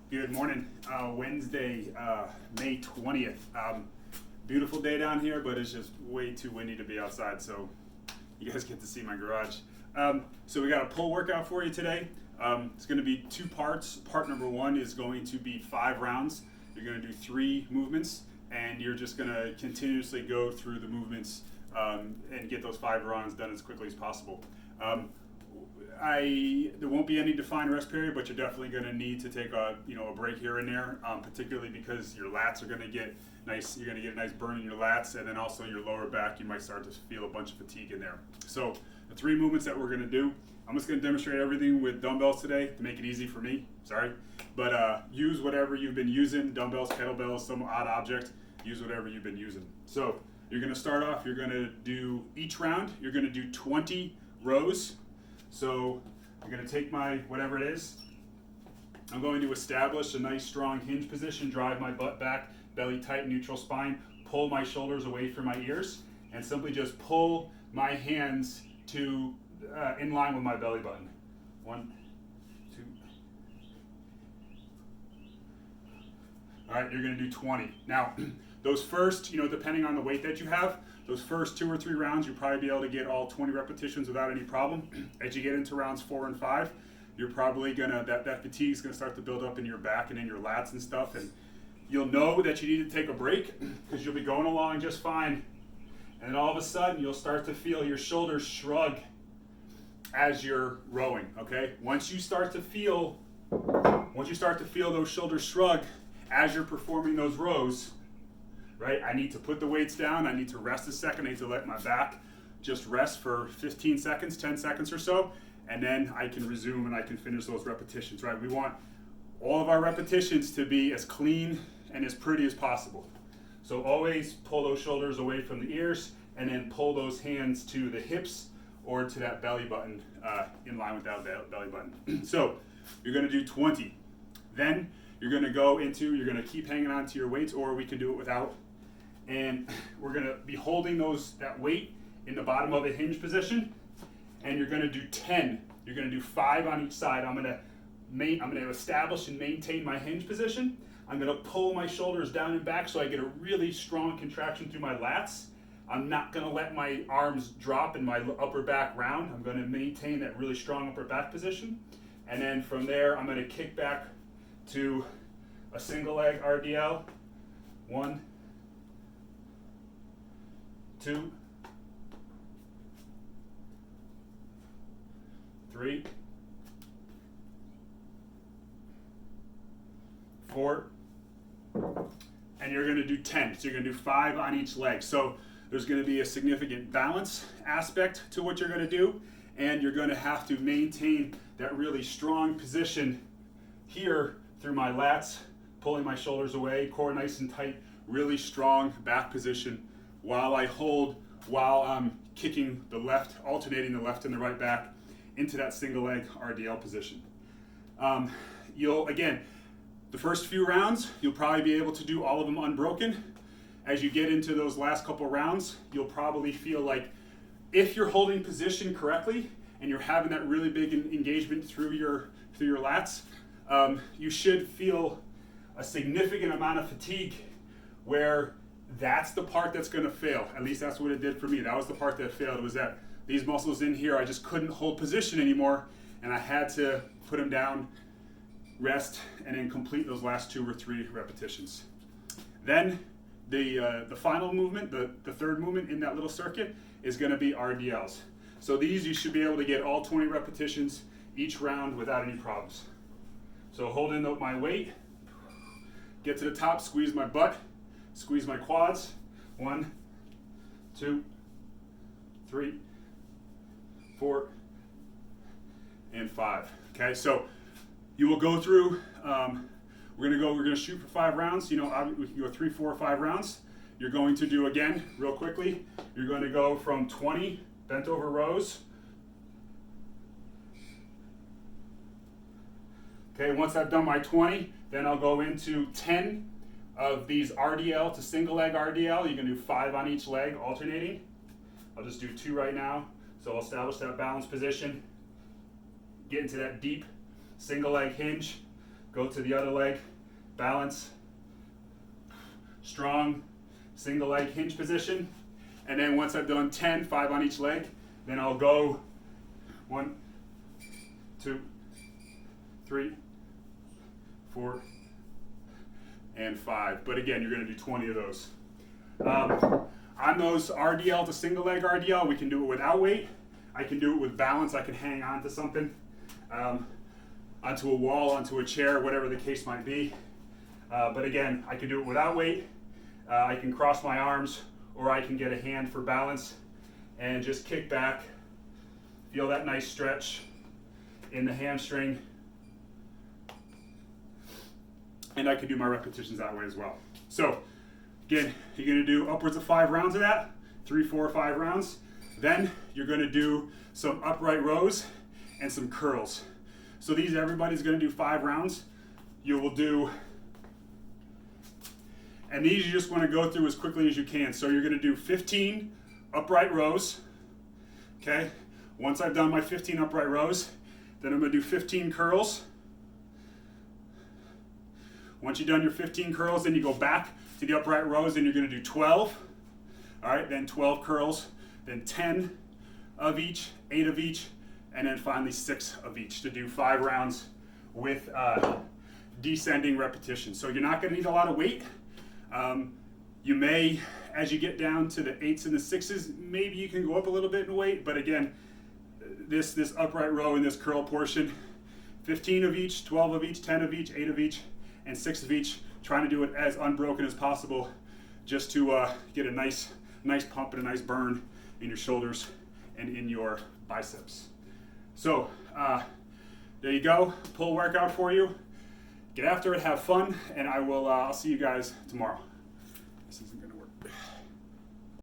Good morning. Wednesday, May 20th. Beautiful day down here, but it's just way too windy to be outside, so you guys get to see my garage. So we got a pull workout for you today. It's going to be two parts. Part number one is going to be 5 rounds. You're going to do 3 movements, and you're just going to continuously go through the movements and get those 5 rounds done as quickly as possible. There won't be any defined rest period, but you're definitely going to need to take a break here and there, particularly because your lats are going to get nice. You're going to get a nice burn in your lats, and then also your lower back. You might start to feel a bunch of fatigue in there. So the 3 movements that we're going to do, I'm just going to demonstrate everything with dumbbells today to make it easy for me. Sorry, but use whatever you've been using: dumbbells, kettlebells, some odd object. Use whatever you've been using. So you're going to start off. You're going to do each round. You're going to do 20 rows. So I'm going to take my whatever it is. I'm going to establish a nice strong hinge position, drive my butt back, belly tight, neutral spine, pull my shoulders away from my ears, and simply just pull my hands to in line with my belly button. 1, 2. All right, you're going to do 20. Now, those first, depending on the weight that you have, those first 2 or 3 rounds, you'll probably be able to get all 20 repetitions without any problem. As you get into rounds 4 and 5, you're probably gonna, that fatigue is gonna start to build up in your back and in your lats and stuff, and you'll know that you need to take a break because you'll be going along just fine, and then all of a sudden you'll start to feel your shoulders shrug as you're rowing. Okay, once you start to feel those shoulders shrug as you're performing those rows, right? I need to put the weights down. I need to rest a second. I need to let my back just rest for 15 seconds, 10 seconds or so, and then I can resume and I can finish those repetitions, right? We want all of our repetitions to be as clean and as pretty as possible. So always pull those shoulders away from the ears and then pull those hands to the hips or to that belly button, in line with that belly button. So you're gonna do 20. Then you're gonna keep hanging on to your weights, or we can do it without. And we're gonna be holding that weight in the bottom of a hinge position, and you're gonna do 10. You're gonna do 5 on each side. I'm gonna establish and maintain my hinge position. I'm gonna pull my shoulders down and back so I get a really strong contraction through my lats. I'm not gonna let my arms drop and my upper back round. I'm gonna maintain that really strong upper back position. And then from there, I'm gonna kick back to a single leg RDL. 1, 2, 3, 4, and you're going to do 10. So you're going to do 5 on each leg. So there's going to be a significant balance aspect to what you're going to do, and you're going to have to maintain that really strong position here through my lats, pulling my shoulders away, core nice and tight, really strong back position while I'm kicking the left, alternating the left and the right back into that single leg RDL position. The first few rounds, you'll probably be able to do all of them unbroken. As you get into those last couple rounds, you'll probably feel like if you're holding position correctly and you're having that really big engagement through your lats, you should feel a significant amount of fatigue where that's the part that's going to fail. At least that's what it did for me. That was the part that failed, was that these muscles in here, I just couldn't hold position anymore, and I had to put them down, rest, and then complete those last 2 or 3 repetitions. Then the final movement, the third movement in that little circuit, is going to be RDLs. So these you should be able to get all 20 repetitions each round without any problems. So holding up my weight, get to the top, squeeze my butt, squeeze my quads. 1, 2, 3, 4, and 5. Okay, so you will go through. We're gonna shoot for 5 rounds. We can go 3, 4, 5 rounds. You're going to do, again, real quickly. You're going to go from 20 bent over rows. Okay, once I've done my 20, then I'll go into 10 of these RDL to single leg RDL. You can do 5 on each leg, alternating. I'll just do 2 right now. So I'll establish that balanced position, get into that deep single leg hinge, go to the other leg, balance, strong, single leg hinge position. And then once I've done 10, 5 on each leg, then I'll go 1, 2, 3, 4, and 5. But again, you're gonna do 20 of those. On those RDL to single leg RDL, we can do it without weight. I can do it with balance. I can hang on to something, onto a wall, onto a chair, whatever the case might be. But again, I can do it without weight. I can cross my arms, or I can get a hand for balance and just kick back. Feel that nice stretch in the hamstring. And I can do my repetitions that way as well. So again, you're gonna do upwards of 5 rounds of that, 3, 4, 5 rounds. Then you're gonna do some upright rows and some curls. So these, everybody's gonna do 5 rounds. You will do, and these you just wanna go through as quickly as you can. So you're gonna do 15 upright rows, okay? Once I've done my 15 upright rows, then I'm gonna do 15 curls. Once you've done your 15 curls, then you go back to the upright rows and you're gonna do 12. All right, then 12 curls, then 10 of each, 8 of each, and then finally 6 of each to do 5 rounds with descending repetitions. So you're not gonna need a lot of weight. You may, as you get down to the 8s and the 6s, maybe you can go up a little bit in weight, but again, this upright row and this curl portion, 15 of each, 12 of each, 10 of each, 8 of each, and 6 of each, trying to do it as unbroken as possible just to get a nice pump and a nice burn in your shoulders and in your biceps. So there you go, pull workout for you. Get after it, have fun, and I'll see you guys tomorrow.